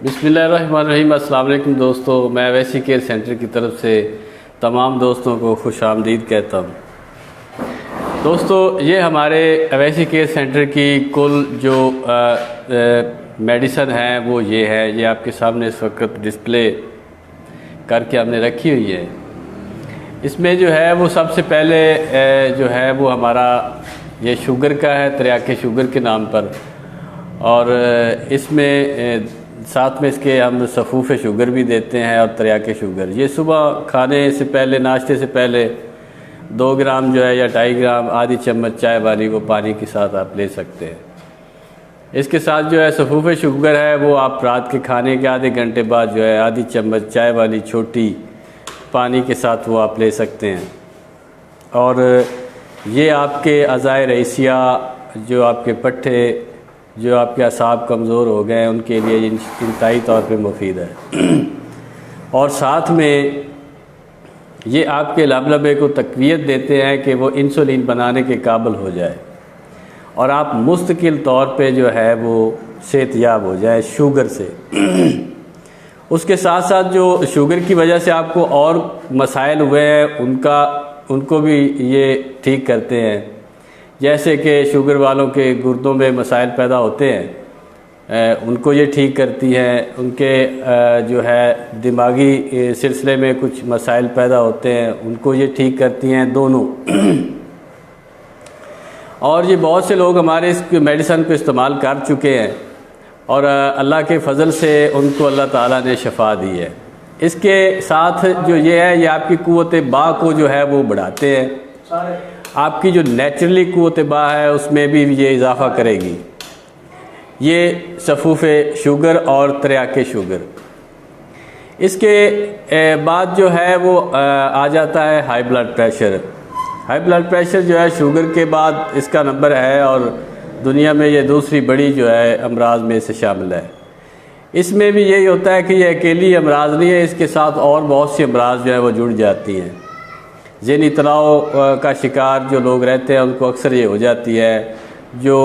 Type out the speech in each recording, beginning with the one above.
بسم اللہ الرحمن الرحیم۔ السلام علیکم دوستو، میں اویسی کیئر سینٹر کی طرف سے تمام دوستوں کو خوش آمدید کہتا ہوں۔ دوستو، یہ ہمارے اویسی کیئر سینٹر کی کل جو میڈیسن ہیں وہ یہ ہے، یہ آپ کے سامنے اس وقت ڈسپلے کر کے ہم نے رکھی ہوئی ہے۔ اس میں جو ہے وہ سب سے پہلے جو ہے وہ ہمارا یہ شوگر کا ہے، تریاکے شوگر کے نام پر، اور اس میں ساتھ میں اس کے ہم صفوف شوگر بھی دیتے ہیں اور تریاکے شوگر۔ یہ صبح کھانے سے پہلے، ناشتے سے پہلے 2 گرام جو ہے یا 2.5 گرام، آدھی چمچ چائے والی وہ پانی کے ساتھ آپ لے سکتے ہیں۔ اس کے ساتھ جو ہے صفوف شوگر ہے وہ آپ رات کے کھانے کے آدھے گھنٹے بعد جو ہے آدھی چمچ چائے والی چھوٹی پانی کے ساتھ وہ آپ لے سکتے ہیں۔ اور یہ آپ کے اعضائے رئیسیہ، جو آپ کے پٹھے، جو آپ کے اعصاب کمزور ہو گئے ہیں، ان کے لیے انتہائی طور پہ مفید ہے۔ اور ساتھ میں یہ آپ کے لبلبے کو تقویت دیتے ہیں کہ وہ انسولین بنانے کے قابل ہو جائے اور آپ مستقل طور پہ جو ہے وہ صحت یاب ہو جائے شوگر سے۔ اس کے ساتھ ساتھ جو شوگر کی وجہ سے آپ کو اور مسائل ہوئے ہیں ان کو بھی یہ ٹھیک کرتے ہیں، جیسے کہ شوگر والوں کے گردوں میں مسائل پیدا ہوتے ہیں، ان کو یہ ٹھیک کرتی ہیں۔ ان کے جو ہے دماغی سلسلے میں کچھ مسائل پیدا ہوتے ہیں، ان کو یہ ٹھیک کرتی ہیں دونوں۔ اور یہ بہت سے لوگ ہمارے اس میڈیسن کو استعمال کر چکے ہیں اور اللہ کے فضل سے ان کو اللہ تعالیٰ نے شفا دی ہے۔ اس کے ساتھ جو یہ ہے، یہ آپ کی قوت با کو جو ہے وہ بڑھاتے ہیں۔ آپ کی جو نیچرلی قوت با ہے اس میں بھی یہ اضافہ کرے گی، یہ صفوف شوگر اور تریاکے شوگر۔ اس کے بعد جو ہے وہ آ جاتا ہے high blood pressure. High blood pressure جو ہے شوگر کے بعد اس کا نمبر ہے اور دنیا میں یہ دوسری بڑی جو ہے امراض میں سے شامل ہے۔ اس میں بھی یہی ہوتا ہے کہ یہ اکیلی امراض نہیں ہے، اس کے ساتھ اور بہت سی امراض جو ہے وہ جڑ جاتی ہیں۔ ذہنی تناؤ کا شکار جو لوگ رہتے ہیں ان کو اکثر یہ ہو جاتی ہے، جو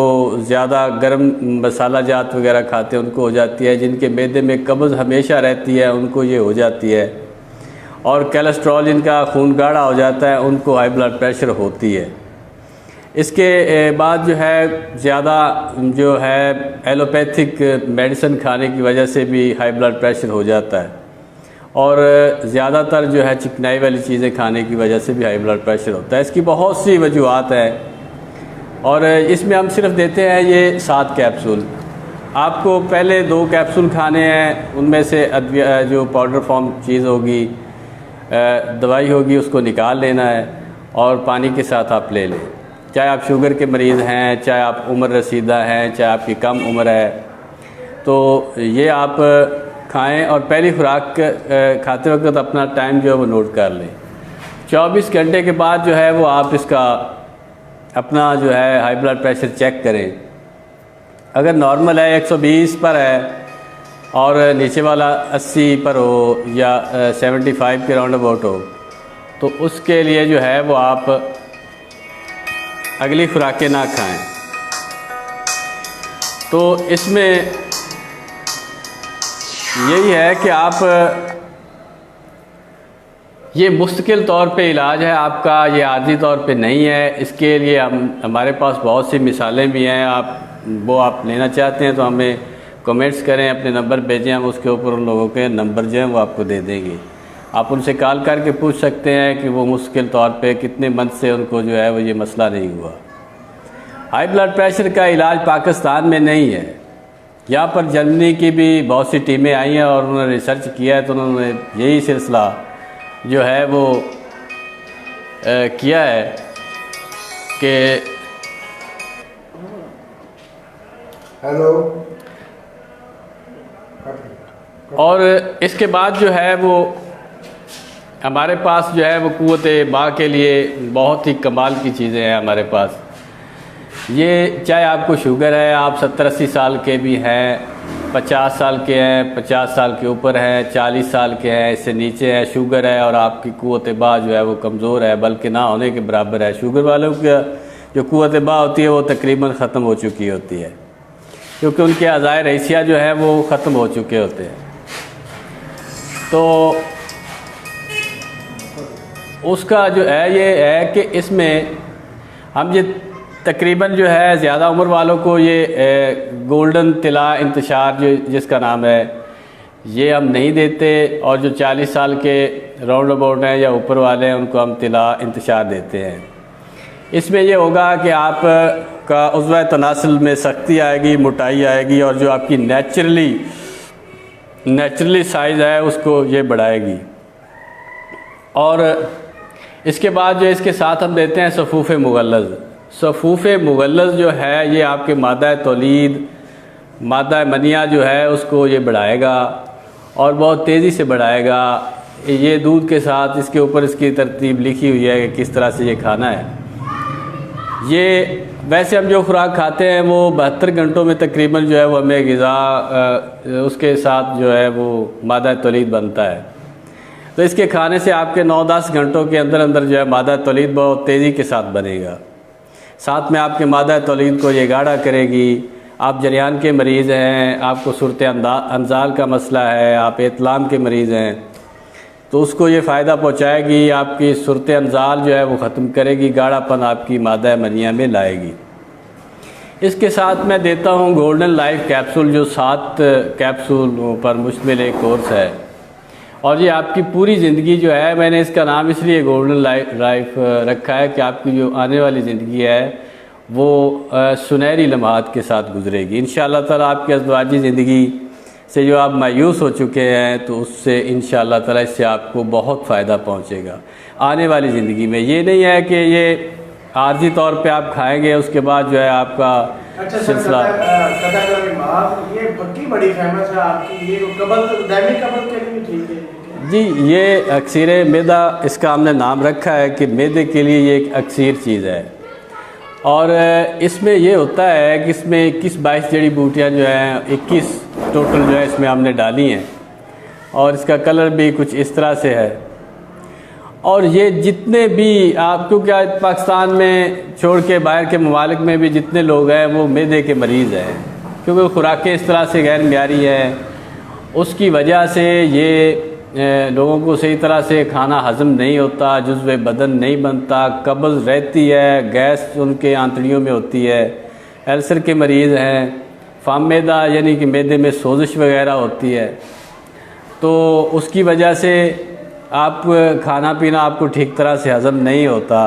زیادہ گرم مسالہ جات وغیرہ کھاتے ہیں ان کو ہو جاتی ہے، جن کے معدے میں قبض ہمیشہ رہتی ہے ان کو یہ ہو جاتی ہے، اور کولیسٹرول جن کا خون گاڑھا ہو جاتا ہے ان کو ہائی بلڈ پریشر ہوتی ہے۔ اس کے بعد جو ہے زیادہ جو ہے ایلوپیتھک میڈیسن کھانے کی وجہ سے بھی ہائی بلڈ پریشر ہو جاتا ہے، اور زیادہ تر جو ہے چکنائی والی چیزیں کھانے کی وجہ سے بھی ہائی بلڈ پریشر ہوتا ہے۔ اس کی بہت سی وجوہات ہیں، اور اس میں ہم صرف دیتے ہیں یہ 7 کیپسول۔ آپ کو پہلے 2 کیپسول کھانے ہیں، ان میں سے جو پاؤڈر فارم چیز ہوگی، دوائی ہوگی، اس کو نکال لینا ہے اور پانی کے ساتھ آپ لے لیں۔ چاہے آپ شوگر کے مریض ہیں، چاہے آپ عمر رسیدہ ہیں، چاہے آپ کی کم عمر ہے، تو یہ آپ کھائیں اور پہلی خوراک کھاتے وقت اپنا ٹائم جو ہے وہ نوٹ کر لیں۔ 24 گھنٹے کے بعد جو ہے وہ آپ اس کا اپنا جو ہے ہائی بلڈ پریشر چیک کریں۔ اگر نارمل ہے، 120 پر ہے، اور نیچے والا 80 پر ہو یا 75 کے راؤنڈ اباؤٹ ہو، تو اس کے لیے جو ہے وہ آپ اگلی خوراکیں نہ کھائیں۔ تو اس میں یہی ہے کہ آپ یہ مستقل طور پہ علاج ہے آپ کا، یہ عارضی طور پہ نہیں ہے۔ اس کے لیے ہمارے پاس بہت سی مثالیں بھی ہیں، آپ لینا چاہتے ہیں تو ہمیں کمنٹس کریں، اپنے نمبر بھیجیں، ہم اس کے اوپر ان لوگوں کے نمبر جو ہیں وہ آپ کو دے دیں گے۔ آپ ان سے کال کر کے پوچھ سکتے ہیں کہ وہ مستقل طور پہ کتنے منتھ سے ان کو جو ہے وہ یہ مسئلہ نہیں ہوا۔ ہائی بلڈ پریشر کا علاج پاکستان میں نہیں ہے، یہاں پر جرمنی کی بھی بہت سی ٹیمیں آئی ہیں اور انہوں نے ریسرچ کیا ہے، تو انہوں نے یہی سلسلہ جو ہے وہ کیا ہے کہ اور اس کے بعد جو ہے وہ ہمارے پاس جو ہے وہ قوت با کے لیے بہت ہی کمال کی چیزیں ہیں ہمارے پاس۔ یہ چاہے آپ کو شوگر ہے، آپ 70-80 سال کے بھی ہیں، 50 سال کے ہیں، 50 سال کے اوپر ہیں، 40 سال کے ہیں، اس سے نیچے ہے، شوگر ہے اور آپ کی قوت با جو ہے وہ کمزور ہے، بلکہ نہ ہونے کے برابر ہے۔ شوگر والوں کی جو قوت با ہوتی ہے وہ تقریباً ختم ہو چکی ہوتی ہے۔ کیونکہ ان کے اعضائے رئیسیہ جو ہے وہ ختم ہو چکے ہوتے ہیں۔ تو اس کا جو ہے یہ ہے کہ اس میں ہم یہ تقریباً جو ہے زیادہ عمر والوں کو یہ گولڈن طلا انتشار جو جس کا نام ہے یہ ہم نہیں دیتے، اور جو 40 سال کے راؤنڈ اباؤٹ ہیں یا اوپر والے ہیں ان کو ہم طلا انتشار دیتے ہیں۔ اس میں یہ ہوگا کہ آپ کا عضوہ تناسل میں سختی آئے گی، موٹائی آئے گی، اور جو آپ کی نیچرلی سائز ہے اس کو یہ بڑھائے گی۔ اور اس کے بعد جو اس کے ساتھ ہم دیتے ہیں صفوف مغلظ۔ صفوف مغلظ جو ہے یہ آپ کے مادہ تولید، مادہ منیہ جو ہے اس کو یہ بڑھائے گا اور بہت تیزی سے بڑھائے گا۔ یہ دودھ کے ساتھ اس کے اوپر اس کی ترتیب لکھی ہوئی ہے کہ کس طرح سے یہ کھانا ہے۔ یہ ویسے ہم جو خوراک کھاتے ہیں وہ 72 گھنٹوں میں تقریباً جو ہے وہ ہمیں غذا اس کے ساتھ جو ہے وہ مادہ تولید بنتا ہے۔ تو اس کے کھانے سے آپ کے 9-10 گھنٹوں کے اندر اندر جو ہے مادہ تولید بہت تیزی کے ساتھ بنے گا۔ ساتھ میں آپ کے مادہ تولید کو یہ گاڑھا کرے گی۔ آپ جریان کے مریض ہیں، آپ کو صورت انزال کا مسئلہ ہے، آپ اطلام کے مریض ہیں، تو اس کو یہ فائدہ پہنچائے گی۔ آپ کی صورت انزال جو ہے وہ ختم کرے گی، گاڑھا پن آپ کی مادہ منیہ میں لائے گی۔ اس کے ساتھ میں دیتا ہوں گولڈن لائف کیپسول، جو 7 کیپسول پر مشتمل ایک کورس ہے، اور یہ آپ کی پوری زندگی جو ہے، میں نے اس کا نام اس لیے گولڈن لائف رکھا ہے کہ آپ کی جو آنے والی زندگی ہے وہ سنہری لمحات کے ساتھ گزرے گی انشاءاللہ تعالیٰ۔ آپ کی ازدواجی زندگی سے جو آپ مایوس ہو چکے ہیں تو اس سے انشاءاللہ تعالیٰ اس سے آپ کو بہت فائدہ پہنچے گا آنے والی زندگی میں۔ یہ نہیں ہے کہ یہ عارضی طور پہ آپ کھائیں گے اس کے بعد جو ہے آپ کا سلسلہ۔ یہ بکی بڑی فیمس ہے آپ کی، یہ قبض دائمی قبض کے لیے ٹھیک ہے جی، یہ اکسیر معدہ اس کا ہم نے نام رکھا ہے کہ معدے کے لیے یہ ایک اکسیر چیز ہے، اور اس میں یہ ہوتا ہے کہ اس میں 21-22 جڑی بوٹیاں جو ہیں 21 ٹوٹل جو ہے اس میں ہم نے ڈالی ہیں، اور اس کا کلر بھی کچھ اس طرح سے ہے۔ اور یہ جتنے بھی آپ، کیونکہ آج پاکستان میں چھوڑ کے باہر کے ممالک میں بھی جتنے لوگ ہیں وہ معدے کے مریض ہیں، کیونکہ خوراکیں اس طرح سے غیر معیاری ہیں، اس کی وجہ سے یہ لوگوں کو صحیح طرح سے کھانا ہضم نہیں ہوتا، جزو بدن نہیں بنتا، قبض رہتی ہے، گیس ان کے آنتڑیوں میں ہوتی ہے، السر کے مریض ہیں، فام معدہ یعنی کہ معدے میں سوزش وغیرہ ہوتی ہے، تو اس کی وجہ سے آپ کھانا پینا آپ کو ٹھیک طرح سے ہضم نہیں ہوتا،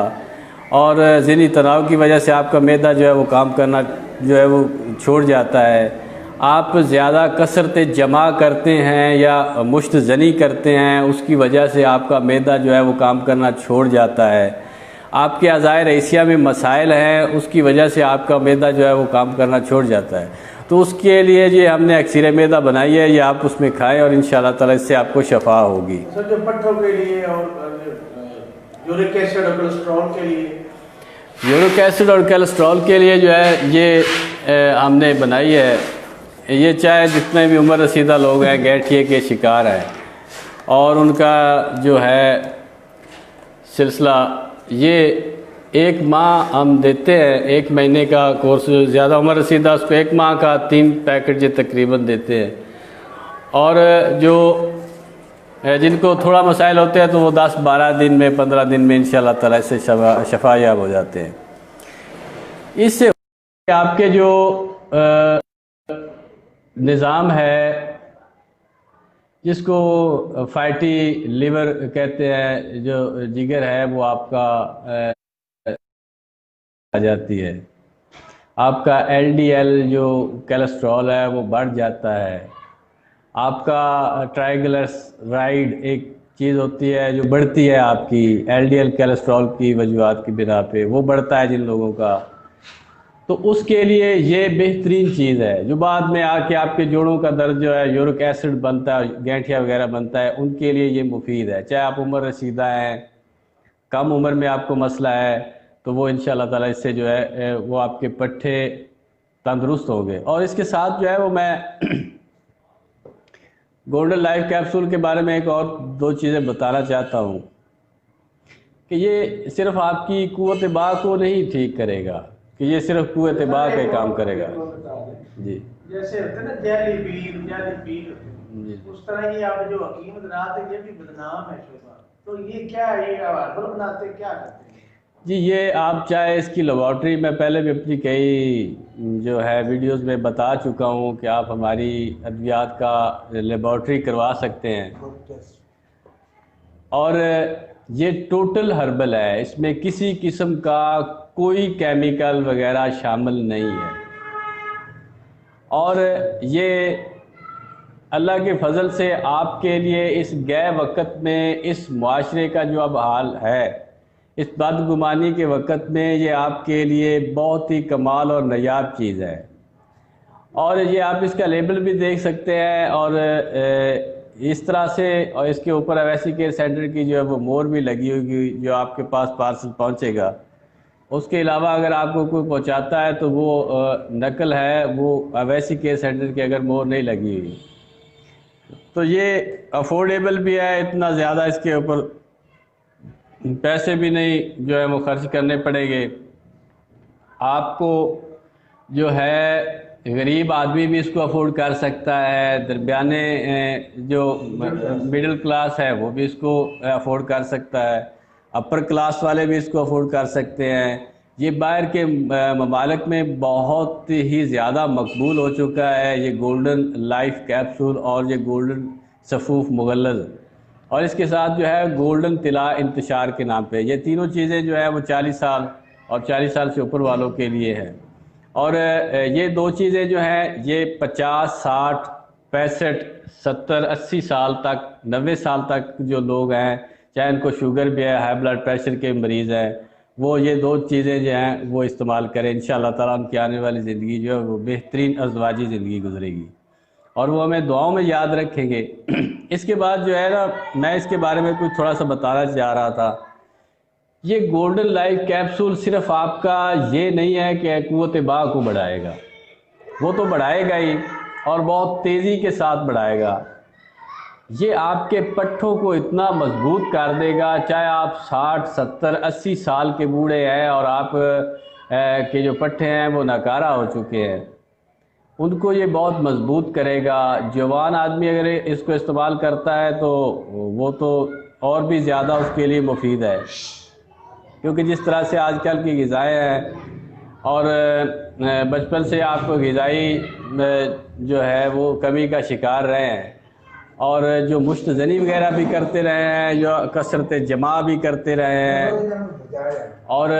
اور ذہنی تناؤ کی وجہ سے آپ کا معدہ جو ہے وہ کام کرنا جو ہے وہ چھوڑ جاتا ہے۔ آپ زیادہ کثرت جمع کرتے ہیں یا مشت زنی کرتے ہیں، اس کی وجہ سے آپ کا معدہ جو ہے وہ کام کرنا چھوڑ جاتا ہے۔ آپ کے اعضائے رئیسیہ میں مسائل ہیں، اس کی وجہ سے آپ کا معدہ جو ہے وہ کام کرنا چھوڑ جاتا ہے، تو اس کے لیے یہ ہم نے اکسیر معدہ بنائی ہے، یہ آپ اس میں کھائیں اور انشاءاللہ تعالیٰ اس سے آپ کو شفا ہوگی۔ سر جو پٹھوں کے لیے اور یورک ایسڈ اور کولیسٹرول کے لیے، یورک ایسڈ اور کولیسٹرول کے لیے جو ہے یہ ہم نے بنائی ہے، یہ چاہے جتنے بھی عمر رسیدہ لوگ ہیں، گیٹھیے کے شکار ہیں، اور ان کا جو ہے سلسلہ یہ 1 ماہ ہم دیتے ہیں، 1 مہینے کا کورس، زیادہ عمر رسیدہ اس کو 1 ماہ کا 3 پیکٹ یہ تقریباً دیتے ہیں، اور جو جن کو تھوڑا مسائل ہوتے ہیں تو وہ 10-12 دن میں 15 دن میں انشاءاللہ تعالیٰ اس سے شفا یاب ہو جاتے ہیں۔ اس سے آپ کے جو نظام ہے جس کو فیٹی لیور کہتے ہیں، جو جگر ہے وہ آپ کا آ جاتی ہے، آپ کا LDL جو کولیسٹرول ہے وہ بڑھ جاتا ہے، آپ کا ٹرائیگلسرائڈ ایک چیز ہوتی ہے جو بڑھتی ہے آپ کی LDL کولیسٹرول کی وجوہات کی بنا پہ، وہ بڑھتا ہے جن لوگوں کا، تو اس کے لیے یہ بہترین چیز ہے، جو بعد میں آ کے آپ کے جوڑوں کا درد جو ہے یورک ایسڈ بنتا ہے، گینٹھیا وغیرہ بنتا ہے، ان کے لیے یہ مفید ہے، چاہے آپ عمر رسیدہ ہیں، کم عمر میں آپ کو مسئلہ ہے، تو وہ انشاءاللہ تعالیٰ اس سے جو ہے وہ آپ کے پٹھے تندرست ہوں گے۔ اور اس کے ساتھ جو ہے وہ میں گولڈن لائف کیپسول کے بارے میں ایک اور 2 چیزیں بتانا چاہتا ہوں کہ یہ صرف آپ کی قوت باء کو نہیں ٹھیک کرے گا، کہ یہ صرف قوت باء کا کام کرے گا۔ جی جیسے ہوتے ہیں نا جعلی پیر ہوتے ہیں، اس طرح یہ آپ جو حکیم حضرات ہیں یہ بھی بدنام ہے شعبہ، تو یہ کیا ہے، یہ ہربل بناتے ہیں، کیا کرتے ہیں؟ جی یہ آپ چاہے اس کی لیبارٹری میں پہلے بھی اپنی کئی جو ہے ویڈیوز میں بتا چکا ہوں کہ آپ ہماری ادویات کا لیبارٹری کروا سکتے ہیں، اور یہ ٹوٹل ہربل ہے، اس میں کسی قسم کا کوئی کیمیکل وغیرہ شامل نہیں ہے، اور یہ اللہ کے فضل سے آپ کے لیے اس گئے وقت میں اس معاشرے کا جو اب حال ہے، اس بدگمانی کے وقت میں یہ آپ کے لیے بہت ہی کمال اور نایاب چیز ہے، اور یہ آپ اس کا لیبل بھی دیکھ سکتے ہیں، اور اس طرح سے، اور اس کے اوپر اویسی کیئر سینٹر کی جو ہے وہ مور بھی لگی ہوگی جو آپ کے پاس پارسل پہنچے گا۔ اس کے علاوہ اگر آپ کو کوئی پہنچاتا ہے تو وہ نقل ہے، وہ اویسی کیئر سینٹر کی اگر مور نہیں لگی ہوئی، تو یہ افورڈیبل بھی ہے، اتنا زیادہ اس کے اوپر پیسے بھی نہیں جو ہے وہ خرچ کرنے پڑیں گے آپ کو، جو ہے غریب آدمی بھی اس کو افورڈ کر سکتا ہے، درمیانے جو مڈل کلاس ہے وہ بھی اس کو افورڈ کر سکتا ہے، اپر کلاس والے بھی اس کو افورڈ کر سکتے ہیں۔ یہ باہر کے ممالک میں بہت ہی زیادہ مقبول ہو چکا ہے یہ گولڈن لائف کیپسول اور یہ گولڈن صفوف مغلظ، اور اس کے ساتھ جو ہے گولڈن طلا انتشار کے نام پہ، یہ تینوں چیزیں جو ہے وہ 40 سال اور 40 سال سے اوپر والوں کے لیے ہے، اور یہ دو چیزیں جو ہیں یہ 50 60 65 70 80 سال تک 90 سال تک جو لوگ ہیں، چاہے ان کو شوگر بھی ہے، ہائی بلڈ پریشر کے مریض ہیں، وہ یہ دو چیزیں جو ہیں وہ استعمال کریں، انشاءاللہ تعالیٰ ان کی آنے والی زندگی جو ہے وہ بہترین ازدواجی زندگی گزرے گی، اور وہ ہمیں دعاؤں میں یاد رکھیں گے۔ اس کے بعد جو ہے نا، میں اس کے بارے میں کچھ تھوڑا سا بتانا چاہ رہا تھا، یہ گولڈن لائف کیپسول صرف آپ کا یہ نہیں ہے کہ قوت باہ کو بڑھائے گا، وہ تو بڑھائے گا ہی، اور بہت تیزی کے ساتھ بڑھائے گا، یہ آپ کے پٹھوں کو اتنا مضبوط کر دے گا، چاہے آپ 60 70 80 سال کے بوڑھے ہیں اور آپ کے جو پٹھے ہیں وہ ناکارہ ہو چکے ہیں، ان کو یہ بہت مضبوط کرے گا۔ جوان آدمی اگر اس کو استعمال کرتا ہے تو وہ تو اور بھی زیادہ اس کے لیے مفید ہے، کیونکہ جس طرح سے آج کل کی غذائیں ہیں، اور بچپن سے آپ کو غذائی جو ہے وہ کمی کا شکار رہے ہیں، اور جو مشت زنی وغیرہ بھی کرتے رہے ہیں، جو کثرت جماع بھی کرتے رہے ہیں، اور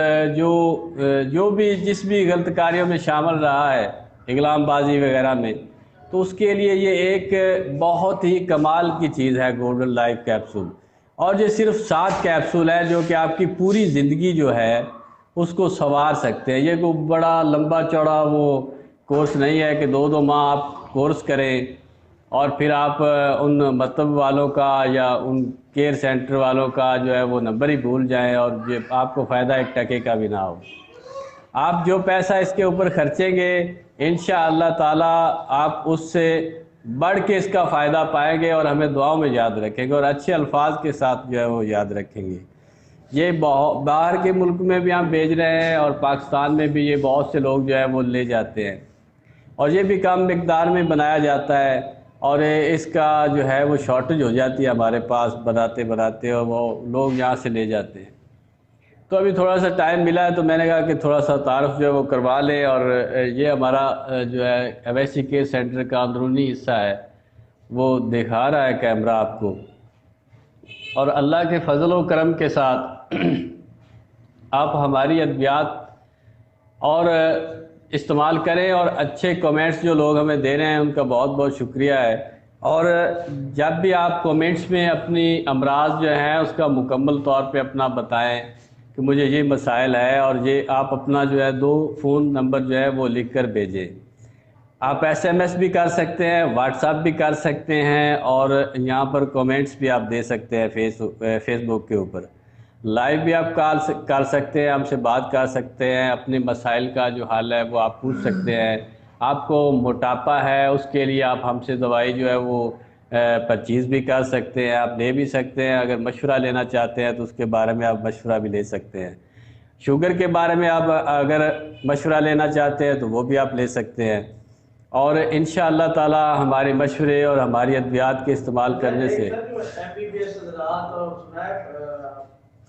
جو بھی جس بھی غلط کاریوں میں شامل رہا ہے، اغلام بازی وغیرہ میں، تو اس کے لیے یہ ایک بہت ہی کمال کی چیز ہے گولڈن لائف کیپسول، اور یہ صرف 7 کیپسول ہے جو کہ آپ کی پوری زندگی جو ہے اس کو سنوار سکتے ہیں۔ یہ کوئی بڑا لمبا چوڑا وہ کورس نہیں ہے کہ 2 ماہ آپ کورس کریں اور پھر آپ ان مکتب والوں کا یا ان کیئر سینٹر والوں کا جو ہے وہ نمبر ہی بھول جائیں، اور یہ آپ کو فائدہ 1 ٹکے کا بھی نہ ہو۔ آپ جو پیسہ اس کے اوپر خرچیں گے انشاءاللہ تعالیٰ آپ اس سے بڑھ کے اس کا فائدہ پائیں گے، اور ہمیں دعاؤں میں یاد رکھیں گے، اور اچھے الفاظ کے ساتھ جو ہے وہ یاد رکھیں گے۔ یہ باہر کے ملک میں بھی ہم بھیج رہے ہیں، اور پاکستان میں بھی یہ بہت سے لوگ جو ہے وہ لے جاتے ہیں، اور یہ بھی کم مقدار میں بنایا جاتا ہے، اور اس کا جو ہے وہ شارٹیج ہو جاتی ہے ہمارے پاس بناتے بناتے، اور وہ لوگ یہاں سے لے جاتے ہیں۔ تو ابھی تھوڑا سا ٹائم ملا ہے تو میں نے کہا کہ تھوڑا سا تعارف جو ہے وہ کروا لیں، اور یہ ہمارا جو ہے اویسی کیئر سینٹر کا اندرونی حصہ ہے، وہ دکھا رہا ہے کیمرہ آپ کو، اور اللہ کے فضل و کرم کے ساتھ آپ ہماری ادویات اور استعمال کریں، اور اچھے کومنٹس جو لوگ ہمیں دے رہے ہیں ان کا بہت بہت شکریہ ہے، اور جب بھی آپ کومنٹس میں اپنی امراض جو ہیں اس کا مکمل طور پہ اپنا بتائیں کہ مجھے یہ مسائل ہے، اور یہ آپ اپنا جو ہے 2 فون نمبر جو ہے وہ لکھ کر بھیجیں۔ آپ SMS بھی کر سکتے ہیں، واٹس ایپ بھی کر سکتے ہیں، اور یہاں پر کومنٹس بھی آپ دے سکتے ہیں فیس بک کے اوپر، لائیو بھی آپ کر سکتے ہیں، ہم سے بات کر سکتے ہیں، اپنے مسائل کا جو حل ہے وہ آپ پوچھ سکتے ہیں۔ آپ کو موٹاپا ہے اس کے لیے آپ ہم سے دوائی جو ہے وہ پرچیز بھی کر سکتے ہیں، آپ لے بھی سکتے ہیں، اگر مشورہ لینا چاہتے ہیں تو اس کے بارے میں آپ مشورہ بھی لے سکتے ہیں، شوگر کے بارے میں آپ اگر مشورہ لینا چاہتے ہیں تو وہ بھی آپ لے سکتے ہیں، اور انشاءاللہ تعالی ہمارے مشورے اور ہماری ادویات کے استعمال کرنے سے MBBS حضرات اور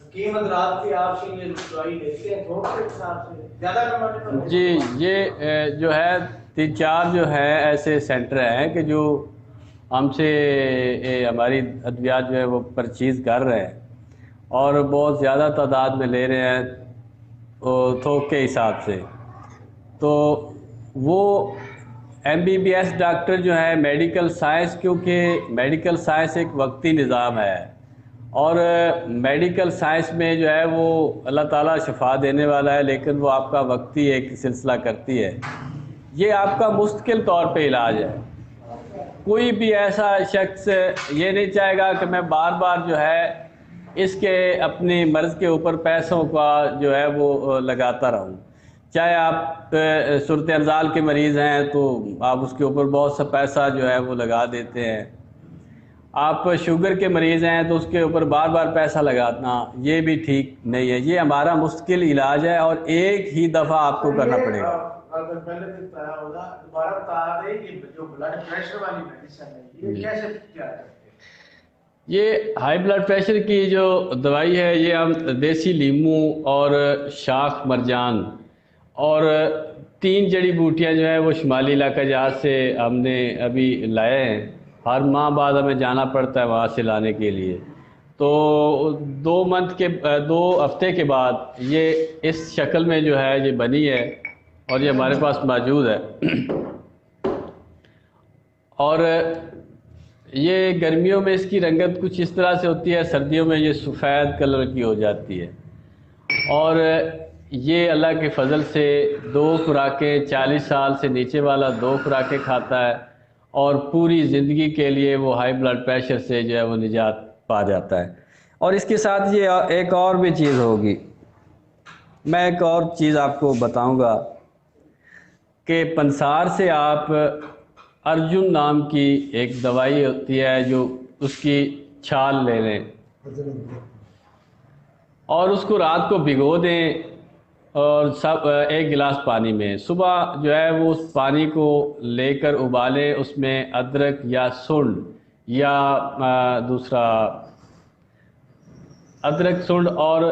حکیم حضرات کی آپ سے یہ دوائی لیتے ہیں تھوک کے حساب سے زیادہ پیمانے پر؟ جی، یہ جو ہے 3-4 جو ہے ایسے سینٹر ہیں کہ جو ہم سے ہماری ادویات جو ہے وہ پرچیز کر رہے ہیں اور بہت زیادہ تعداد میں لے رہے ہیں تھوک کے حساب سے. تو وہ MBBS ڈاکٹر جو ہے میڈیکل سائنس، کیونکہ میڈیکل سائنس ایک وقتی نظام ہے اور میڈیکل سائنس میں جو ہے وہ اللہ تعالیٰ شفا دینے والا ہے، لیکن وہ آپ کا وقتی ایک سلسلہ کرتی ہے. یہ آپ کا مستقل طور پہ علاج ہے. کوئی بھی ایسا شخص یہ نہیں چاہے گا کہ میں بار بار جو ہے اس کے اپنی مرض کے اوپر پیسوں کا جو ہے وہ لگاتا رہوں. چاہے آپ صورت انزال کے مریض ہیں تو آپ اس کے اوپر بہت سا پیسہ جو ہے وہ لگا دیتے ہیں. آپ شوگر کے مریض ہیں تو اس کے اوپر بار بار پیسہ لگانا یہ بھی ٹھیک نہیں ہے. یہ ہمارا مستقل علاج ہے اور ایک ہی دفعہ آپ کو کرنا پڑے گا. اگر پہلے بھی بتایا ہوگا دوبارہ بتا دیں کہ جو بلڈ پریشر والی میڈیسن ہے یہ کیسے کیا کرتے ہیں؟ یہ ہائی بلڈ پریشر کی جو دوائی ہے یہ ہم دیسی لیمو اور شاخ مرجان اور 3 جڑی بوٹیاں جو ہیں وہ شمالی علاقہ جہاز سے ہم نے ابھی لائے ہیں. ہر ماہ بعد ہمیں جانا پڑتا ہے وہاں سے لانے کے لیے. تو 2 ہفتے کے بعد یہ اس شکل میں جو ہے یہ بنی ہے اور یہ ہمارے پاس موجود ہے. اور یہ گرمیوں میں اس کی رنگت کچھ اس طرح سے ہوتی ہے، سردیوں میں یہ سفید کلر کی ہو جاتی ہے. اور یہ اللہ کے فضل سے 2 خوراکیں 40 سال سے نیچے والا 2 خوراکیں کھاتا ہے اور پوری زندگی کے لیے وہ ہائی بلڈ پریشر سے جو ہے وہ نجات پا جاتا ہے. اور اس کے ساتھ یہ ایک اور بھی چیز ہوگی، میں ایک اور چیز آپ کو بتاؤں گا کہ پنسار سے آپ ارجن نام کی ایک دوائی ہوتی ہے جو اس کی چھال لے لیں اور اس کو رات کو بھگو دیں اور 1 گلاس پانی میں، صبح جو ہے وہ اس پانی کو لے کر ابالیں، اس میں ادرک یا سنڈ یا دوسرا ادرک سنڈ اور